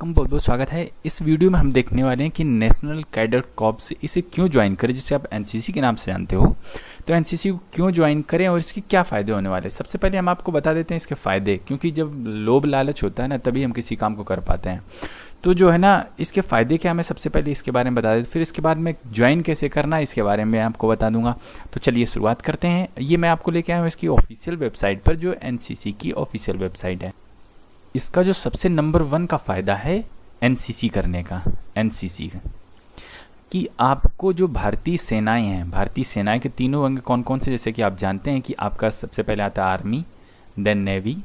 Welcome, बहुत बहुत स्वागत है। इस वीडियो में हम देखने वाले हैं कि नेशनल कैडेट कॉर्प्स इसे क्यों ज्वाइन करें, जिसे आप एनसीसी के नाम से जानते हो। तो एनसीसी को क्यों ज्वाइन करें और इसके क्या फ़ायदे होने वाले हैं। सबसे पहले हम आपको बता देते हैं इसके फ़ायदे, क्योंकि जब लोभ लालच होता है ना, तभी हम किसी काम को कर पाते हैं। तो जो है ना, इसके फ़ायदे क्या, मैं सबसे पहले इसके बारे में बता देता, फिर इसके बाद में ज्वाइन कैसे करना इसके बारे में आपको बता दूंगा। तो चलिए शुरुआत करते हैं। ये मैं आपको लेके आया हूँ इसकी ऑफिशियल वेबसाइट पर, जो एनसीसी की ऑफिशियल वेबसाइट है। इसका जो सबसे नंबर 1 का फ़ायदा है एनसीसी करने का, एनसीसी कि आपको जो भारतीय सेनाएं हैं, भारतीय सेनाएं के तीनों अंग कौन कौन से, जैसे कि आप जानते हैं कि आपका सबसे पहले आता है army, then navy,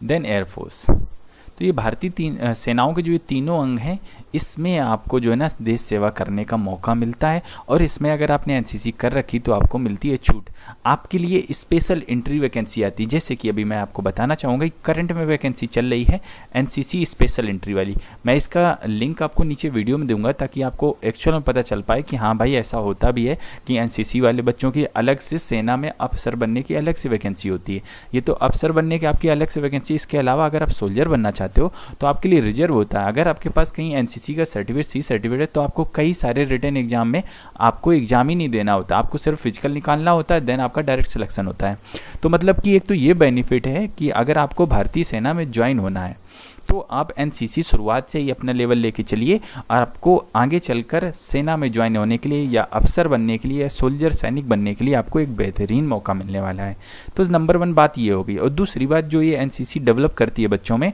then air force. तो ये भारतीय सेनाओं के जो ये तीनों अंग हैं, इसमें आपको जो है ना देश सेवा करने का मौका मिलता है। और इसमें अगर आपने एनसीसी कर रखी तो आपको मिलती है छूट। आपके लिए स्पेशल एंट्री वैकेंसी आती है, जैसे कि अभी मैं आपको बताना चाहूँगा कि करंट में वैकेंसी चल रही है एनसीसी स्पेशल एंट्री वाली। मैं इसका लिंक आपको नीचे वीडियो में दूंगा, ताकि आपको एक्चुअल में पता चल पाए कि हाँ भाई ऐसा होता भी है कि एनसीसी वाले बच्चों की अलग से सेना में अफसर बनने की अलग से वैकेंसी होती है। ये तो अफसर बनने की आपकी अलग से वैकेंसी। इसके अलावा अगर आप सोल्जर बनना चाहते हो तो आपके लिए रिजर्व होता है। अगर आपके पास कहीं एनसीसी का सर्टिफिकेट, सी सर्टिफिकेट है, तो आपको कई सारे रिटन एग्जाम में आपको एग्जाम ही नहीं देना होता, आपको सिर्फ फिजिकल निकालना होता है, देन आपका डायरेक्ट सिलेक्शन होता है। तो मतलब कि एक तो ये बेनिफिट है कि अगर आपको भारतीय सेना में ज्वाइन होना है तो आप एनसीसी शुरुआत से ही अपना लेवल लेके चलिए, और आपको आगे चलकर सेना में ज्वाइन होने के लिए या अफसर बनने के लिए या सोल्जर सैनिक बनने के लिए आपको एक बेहतरीन मौका मिलने वाला है। तो नंबर 1 बात ये होगी। और दूसरी बात जो ये एनसीसी डेवलप करती है बच्चों में,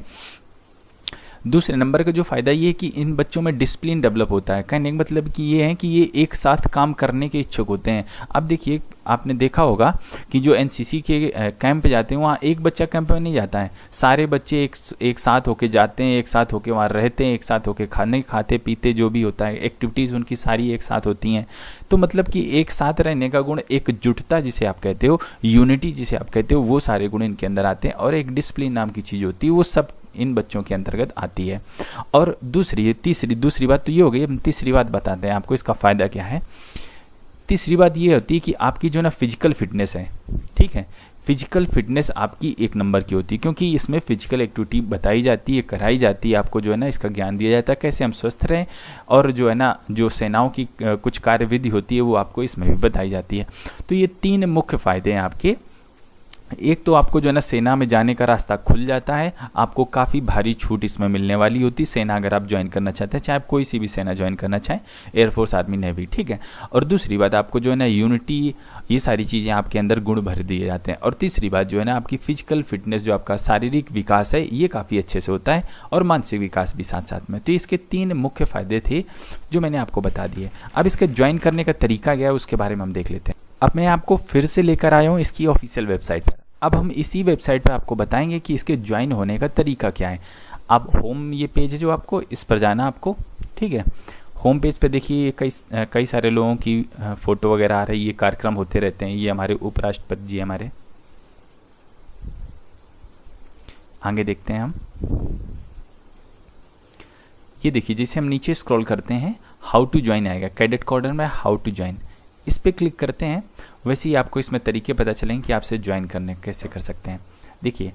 दूसरे नंबर का जो फ़ायदा ये है कि इन बच्चों में डिसिप्लिन डेवलप होता है। कहने का मतलब कि ये है कि ये एक साथ काम करने के इच्छुक होते हैं। अब देखिए, आपने देखा होगा कि जो एनसीसी के कैंप पे जाते हैं, वहाँ एक बच्चा कैंप में नहीं जाता है, सारे बच्चे एक साथ होके जाते हैं, एक साथ होके वहाँ रहते हैं, एक साथ होके खाते पीते जो भी होता है, एक्टिविटीज़ उनकी सारी एक साथ होती हैं। तो मतलब कि एक साथ रहने का गुण, एकजुटता जिसे आप कहते हो, यूनिटी जिसे आप कहते हो, वो सारे गुण इनके अंदर आते हैं। और एक डिसिप्लिन नाम की चीज़ होती है, वो सब इन बच्चों के अंतर्गत आती है। और दूसरी बात तो ये हो गई। हम तीसरी बात बताते हैं आपको, इसका फ़ायदा क्या है। तीसरी बात ये होती है कि आपकी जो ना फिजिकल फिटनेस है, ठीक है, फिजिकल फिटनेस आपकी एक नंबर की होती है, क्योंकि इसमें फिजिकल एक्टिविटी बताई जाती है, कराई जाती है। आपको जो है ना इसका ज्ञान दिया जाता है कैसे हम स्वस्थ रहें, और जो है ना जो सेनाओं की कुछ कार्यविधि होती है वो आपको इसमें भी बताई जाती है। तो ये 3 मुख्य फ़ायदे हैं आपके। एक तो आपको जो है ना सेना में जाने का रास्ता खुल जाता है, आपको काफ़ी भारी छूट इसमें मिलने वाली होती है सेना अगर आप ज्वाइन करना चाहते हैं, चाहे आप कोई सी भी सेना ज्वाइन करना चाहें, एयरफोर्स, आर्मी, नेवी, ठीक है। और दूसरी बात, आपको जो है ना यूनिटी, ये सारी चीज़ें आपके अंदर गुण भर दिए जाते हैं। और तीसरी बात जो है ना, आपकी फिजिकल फिटनेस, जो आपका शारीरिक विकास है, ये काफ़ी अच्छे से होता है, और मानसिक विकास भी साथ साथ में। तो इसके 3 मुख्य फायदे थे जो मैंने आपको बता दिए। अब इसके ज्वाइन करने का तरीका क्या है उसके बारे में हम देख लेते हैं। अब मैं आपको फिर से लेकर आया हूँ इसकी ऑफिशियल वेबसाइट पर। अब हम इसी वेबसाइट पर आपको बताएंगे कि इसके ज्वाइन होने का तरीका क्या है। अब होम ये पेज है जो आपको, इस पर जाना आपको, ठीक है। होम पेज पे देखिए कई सारे लोगों की फ़ोटो वगैरह आ रही है, ये कार्यक्रम होते रहते हैं। ये हमारे उपराष्ट्रपति जी, हमारे आगे देखते हैं हम। ये देखिए, जैसे हम नीचे स्क्रॉल करते हैं, हाउ टू ज्वाइन आएगा, कैडेट कॉर्डर में हाउ टू ज्वाइन, इस पर क्लिक करते हैं। वैसे ही आपको इसमें तरीके पता चलेंगे कि आपसे ज्वाइन करने कैसे कर सकते हैं। देखिए,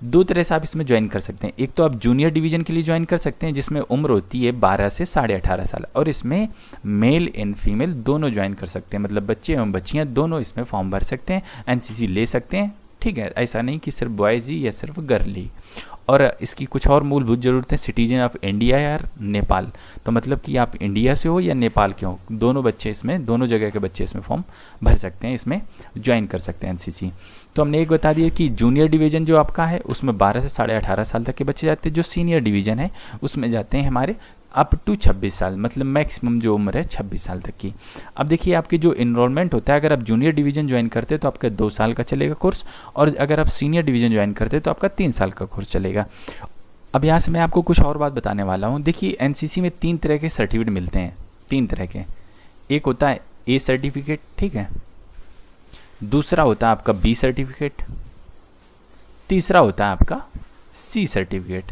2 तरह से आप इसमें ज्वाइन कर सकते हैं। एक तो आप जूनियर डिवीजन के लिए ज्वाइन कर सकते हैं, जिसमें उम्र होती है 12 से 18.5 साल, और इसमें मेल एंड फीमेल दोनों ज्वाइन कर सकते हैं, मतलब बच्चे एवं बच्चियां दोनों इसमें फॉर्म भर सकते हैं, एनसीसी ले सकते हैं, ठीक है। ऐसा नहीं कि सिर्फ बॉयज़ ही या सिर्फ गर्ल ही। और इसकी कुछ और मूलभूत ज़रूरतें, सिटीजन ऑफ इंडिया या नेपाल, तो मतलब कि आप इंडिया से हो या नेपाल के हो, दोनों बच्चे इसमें, दोनों जगह के बच्चे इसमें फॉर्म भर सकते हैं, इसमें ज्वाइन कर सकते हैं एनसीसी। तो हमने एक बता दिया कि जूनियर डिवीज़न जो आपका है उसमें 12 से 18.5 साल तक के बच्चे जाते हैं। जो सीनियर डिवीज़न है उसमें जाते हैं हमारे अप टू 26 साल, मतलब मैक्सिमम जो उम्र है 26 साल तक की। अब देखिए, आपकी जो इनरोलमेंट होता है, अगर आप जूनियर डिवीजन ज्वाइन करते हैं तो आपका 2 साल का चलेगा कोर्स, और अगर आप सीनियर डिवीजन ज्वाइन करते हैं तो आपका 3 साल का कोर्स चलेगा। अब यहाँ से मैं आपको कुछ और बात बताने वाला हूँ। देखिए, एनसीसी में 3 तरह के सर्टिफिकेट मिलते हैं, 3 तरह के। एक होता है ए सर्टिफिकेट, ठीक है, दूसरा होता है आपका बी सर्टिफिकेट, तीसरा होता है आपका सी सर्टिफिकेट।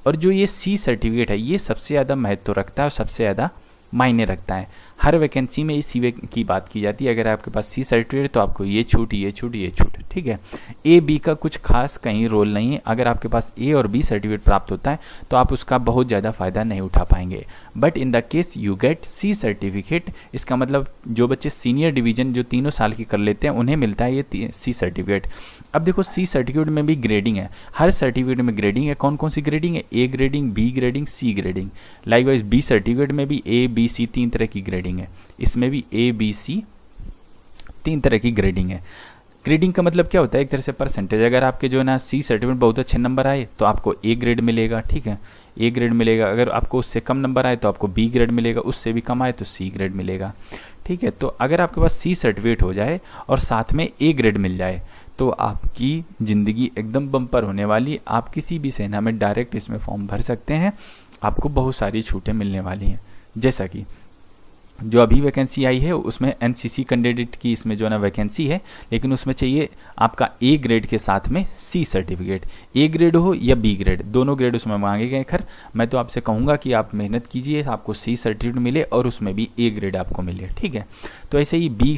और जो ये सी सर्टिफिकेट है, ये सबसे ज़्यादा महत्व रखता है और सबसे ज़्यादा मायने रखता है। हर वैकेंसी में इसी की बात की जाती है। अगर आपके पास सी सर्टिफिकेट तो आपको ये छूट, ये छूट, ये छूट, ठीक है। ए बी का कुछ खास कहीं रोल नहीं है। अगर आपके पास ए और बी सर्टिफिकेट प्राप्त होता है तो आप उसका बहुत ज़्यादा फायदा नहीं उठा पाएंगे। But in the case you get C certificate, इसका मतलब जो बच्चे सीनियर डिवीजन जो 3 साल की कर लेते हैं उन्हें मिलता है ये सी सर्टिफिकेट। अब देखो सी सर्टिफिकेट में भी ग्रेडिंग है, हर सर्टिफिकेट में ग्रेडिंग है। कौन कौन सी ग्रेडिंग है? ए ग्रेडिंग, बी ग्रेडिंग, सी ग्रेडिंग। लाइकवाइज बी सर्टिफिकेट में भी ए बी सी 3 तरह की ग्रेडिंग है, इसमें भी ए बी सी 3 तरह की ग्रेडिंग है। ग्रेडिंग का मतलब क्या होता है? एक तरह से परसेंटेज। अगर आपके जो है ना सी सर्टिफिकेट बहुत अच्छे नंबर आए तो आपको ए ग्रेड मिलेगा, ठीक है, ए ग्रेड मिलेगा। अगर आपको उससे कम नंबर आए तो आपको बी ग्रेड मिलेगा, उससे भी कम आए तो सी ग्रेड मिलेगा, ठीक है। तो अगर आपके पास सी सर्टिफिकेट हो जाए और साथ में ए ग्रेड मिल जाए तो आपकी ज़िंदगी एकदम बम्पर होने वाली। आप किसी भी सेना में डायरेक्ट इसमें फॉर्म भर सकते हैं, आपको बहुत सारी छूटें मिलने वाली हैं। जैसा कि जो अभी वैकेंसी आई है उसमें एनसीसी कैंडिडेट की इसमें जो है ना वैकेंसी है, लेकिन उसमें चाहिए आपका ए ग्रेड के साथ में सी सर्टिफिकेट। ए ग्रेड हो या बी ग्रेड, दोनों ग्रेड उसमें मांगे गए। खैर मैं तो आपसे कहूँगा कि आप मेहनत कीजिए, आपको सी सर्टिफिकेट मिले और उसमें भी ए ग्रेड आपको मिले, ठीक है। तो ऐसे ही बी,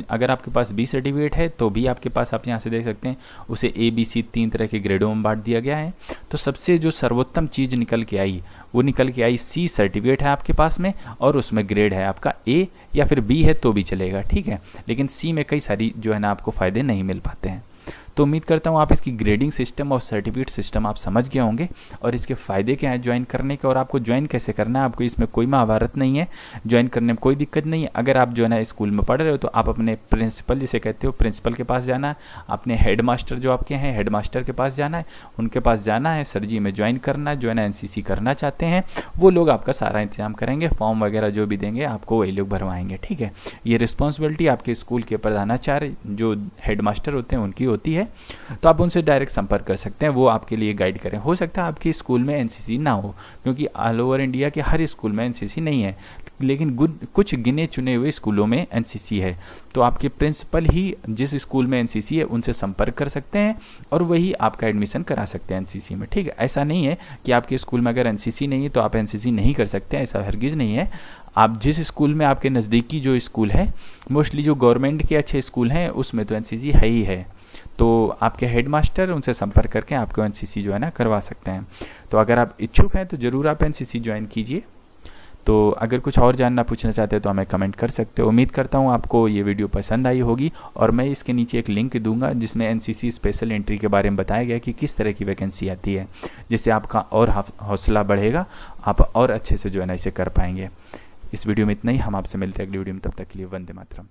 अगर आपके पास बी सर्टिफिकेट है तो भी आपके पास, आप यहाँ से देख सकते हैं, उसे ए बी सी 3 तरह के ग्रेडों में बांट दिया गया है। तो सबसे जो सर्वोत्तम चीज़ निकल के आई वो निकल के आई सी सर्टिफिकेट है आपके पास में, और उसमें ग्रेड है आपका ए या फिर बी है तो भी चलेगा, ठीक है। लेकिन सी में कई सारी जो है ना आपको फायदे नहीं मिल पाते हैं। तो उम्मीद करता हूँ आप इसकी ग्रेडिंग सिस्टम और सर्टिफिकेट सिस्टम आप समझ गए होंगे और इसके फायदे क्या हैं ज्वाइन करने के, और आपको ज्वाइन कैसे करना है। आपको इसमें कोई महाभारत नहीं है, ज्वाइन करने में कोई दिक्कत नहीं है। अगर आप जो है ना स्कूल में पढ़ रहे हो तो आप अपने प्रिंसिपल, जिसे कहते हो प्रिंसिपल के पास जाना है, अपने हेड मास्टर जो आपके हैं हेड मास्टर के पास जाना है, उनके पास जाना है, सर जी में ज्वाइन करना है, जो है ना एनसीसी करना चाहते हैं, वो लोग आपका सारा इंतजाम करेंगे। फॉर्म वगैरह जो भी देंगे आपको वही लोग भरवाएंगे, ठीक है। ये रिस्पॉन्सिबिलिटी आपके स्कूल के प्रधानाचार्य जो हेड मास्टर होते हैं उनकी होती है। तो आप उनसे डायरेक्ट संपर्क कर सकते हैं, वो आपके लिए गाइड करें। हो सकता है आपके स्कूल में एनसीसी ना हो, क्योंकि ऑल ओवर इंडिया के हर स्कूल में एनसीसी नहीं है, लेकिन कुछ गिने चुने हुए स्कूलों में एनसीसी है। तो आपके प्रिंसिपल ही जिस स्कूल में एनसीसी है उनसे संपर्क कर सकते हैं और वही आपका एडमिशन करा सकते हैं एनसीसी में, ठीक है। ऐसा नहीं है कि आपके स्कूल में अगर एनसीसी नहीं है तो आप एनसीसी नहीं कर सकते, ऐसा हरगिज़ नहीं है। आप जिस स्कूल में, आपके नज़दीकी जो स्कूल है, मोस्टली जो गवर्नमेंट के अच्छे स्कूल हैं उसमें तो एनसीसी है ही है। तो आपके हेड मास्टर उनसे संपर्क करके आपको एनसीसी जो है ना करवा सकते हैं। तो अगर आप इच्छुक हैं तो ज़रूर आप एनसीसी ज्वाइन कीजिए। तो अगर कुछ और जानना पूछना चाहते हैं तो हमें कमेंट कर सकते हो। उम्मीद करता हूँ आपको ये वीडियो पसंद आई होगी, और मैं इसके नीचे एक लिंक दूंगा जिसमें एनसीसी स्पेशल एंट्री के बारे में बताया गया कि किस तरह की वैकेंसी आती है, जिससे आपका और हौसला बढ़ेगा, आप और अच्छे से जो है ना इसे कर पाएंगे। इस वीडियो में इतना ही, हम आपसे मिलते हैं अगली वीडियो में, तब तक के लिए वंदे मातरम।